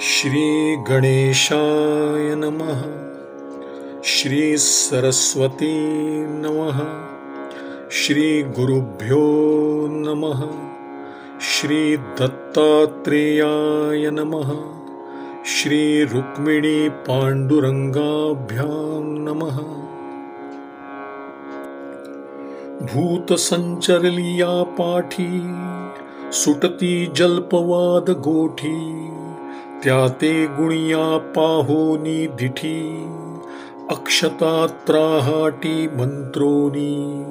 श्री गणेशाय नमः। श्री सरस्वती नमः। श्री गुरुभ्यो नमः। श्री दत्तात्रेयाय नमः। श्री रुक्मिणी पांडुरंगाभ्यां नमः। भूत संचरलिया पाठी सुटती जल्पवाद गोठी, त्याते गुणिया पाहोनी दिठी, अक्षता त्राहाटी मंत्रोनी।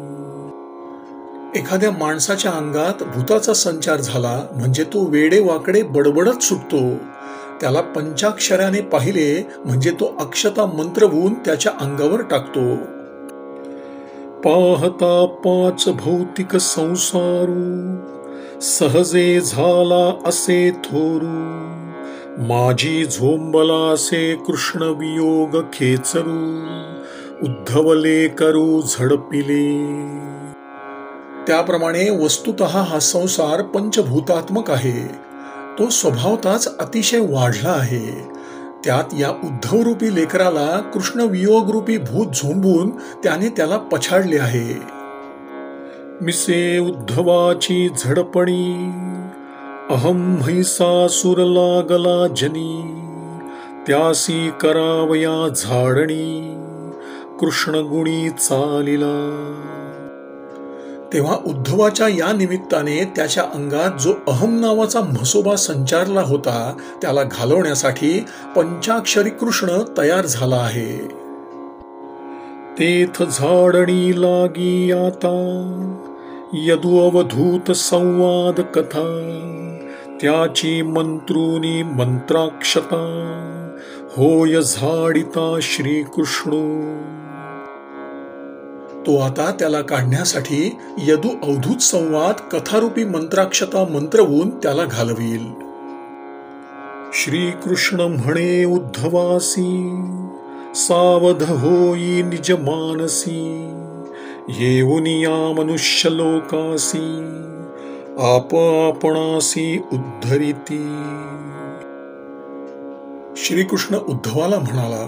एखाद्या माणसाच्या अंगात भूताचा संचार झाला म्हणजे तो वेडे वाकडे बडबडत सुटतो. त्याला पंचाक्षराने पाहिले म्हणजे तो अक्षता मंत्रवून त्याच्या अंगावर टाकतो. पाहता पाच भौतिक संसारू, सहजे झाला असे थोरू, माझी झोंबलासे कृष्ण वियोग खेचरू, उद्धवले करू झडपिले. त्याप्रमाणे वस्तुतः हा संसार पंचभूतात्मक आहे. तो स्वभावताच अतिशय वाढला आहे. त्यात या उद्धवरूपी लेकराला कृष्ण वियोग रूपी भूत झोंबून त्याने त्याला पछाडले आहे. मिसे उद्धवाची झडपणी, अहम म्हैसासूर लागला जनी, त्यासी करावया झाडणी, कृष्ण गुणी चालिला. तेव्हा उद्धवाच्या या निमित्ताने त्याच्या अंगात जो अहम नावाचा म्हसोबा संचारला होता त्याला घालवण्यासाठी पंचाक्षरी कृष्ण तयार झाला आहे. तेथ झाडणी लागी आता, यदु अवधूत संवाद कथा, त्याची मंत्रुनी मंत्राक्षता, होय झाडिता श्रीकृष्ण. तो आता त्याला काढण्यासाठी यदु अवधूत संवाद कथारूपी मंत्राक्षता मंत्रवून त्याला घालवील. श्रीकृष्ण म्हणे उद्धवासी, सावध होई निज मानसी, येऊन या मनुष्य लोकासी, आप आपणासी उद्धरिती. श्रीकृष्ण उद्धवाला म्हणाला,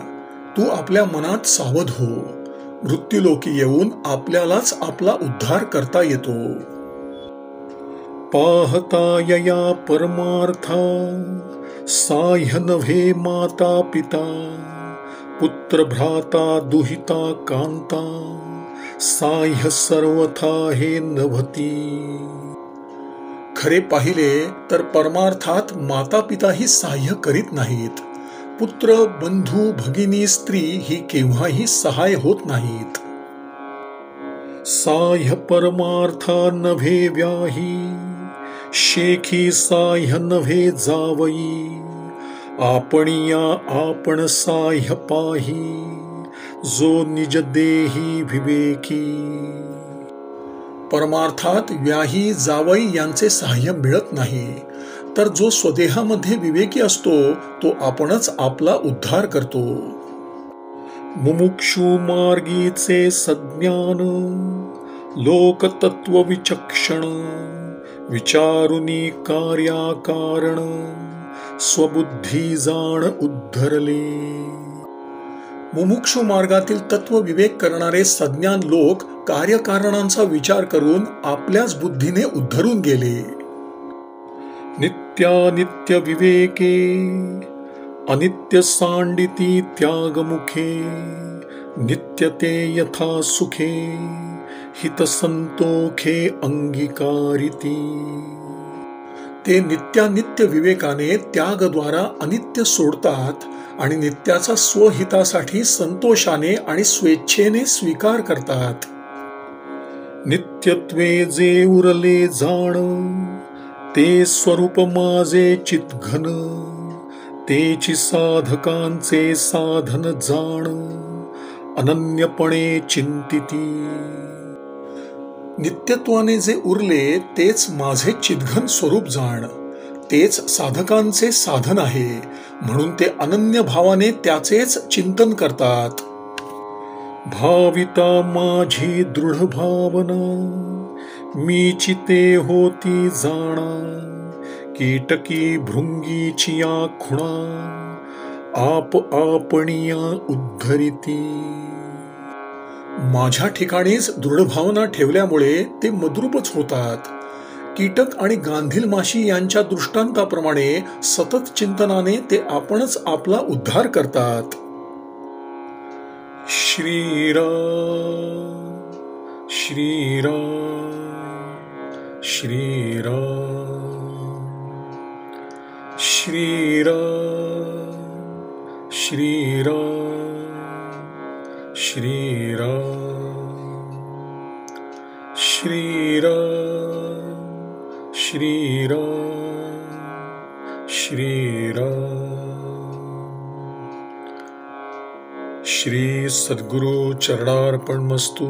तू आपल्या मनात सावध हो. मृत्यूलोकी येऊन आपल्यालाच आपला उद्धार करता येतो. पाहता यया परमार्था, साह्य नव्हे माता पिता, पुत्र भ्राता दुहिता कांता, साह्य सर्वथा हे नभती. खरे पाहिले तर परमार्थात माता पिताही साह्य करीत नाहीत. पुत्र बंधू भगिनी स्त्री ही केव्हाही सहाय होत नाहीत. साह्य परमार्था नव्हे व्याही, शेखी साह्य नव्हे जावई, आपणिया आपण साह्य पाही, जो निज देही विवेकी. परमार्थात व्याही जावई यांचे साह्य मिळत नाही, तर जो स्वदेहामध्ये विवेकी असतो तो आपणच आपला उद्धार करतो. मुमुक्षु मार्गीचे सज्ञान, लोकतत्व विचक्षण, विचारुनी कार्याकारण, स्वबुद्धी जाण उद्धरले. मुमुक्षु मार्गातील तत्व विवेक करणारे सज्ञान लोक कार्यकारणांचा विचार करून आपल्याच बुद्धीने उद्धरून गेले. नित्यानित्य विवेके, अनित्य सांडिती त्यागमुखे, नित्यते यथा सुखे, हित संतोखे अंगीकारिती. ते नित्यानित्य विवेकाने त्यागद्वारा अनित्य सोडतात आणि नित्याचा स्वहितासाठी संतोषाने आणि स्वेच्छेने स्वीकार करतात. नित्यत्वे जे उरले जाण, ते स्वरूप माझे चितघन, तेची साधकांचे साधन जाण, अनन्यपणे चिंतिती. नित्यत्वाने जे उरले तेच माझे चितघन स्वरूप जाण, तेच साधकांचे साधन आहे, म्हणून ते अनन्य भावाने त्याचेच चिंतन करतात. भाविता माझी दृढ भावना, मीची ते होती जाणा, कीटकी भृंगीची या खुणा आप आपणिया उद्धरिती. माझ्या ठिकाणीच दृढ भावना ठेवल्यामुळे ते मद्रूपच होतात. कीटक आणि गांधील माशी यांच्या दृष्टांताप्रमाणे सतत चिंतनाने ते आपणच आपला उद्धार करतात. श्रीराम श्रीराम श्रीराम श्रीराम श्रीराम श्रीराम श्रीराम श्रीराम श्रीराम. श्री सद्गुरु चरणार्पणमस्तु.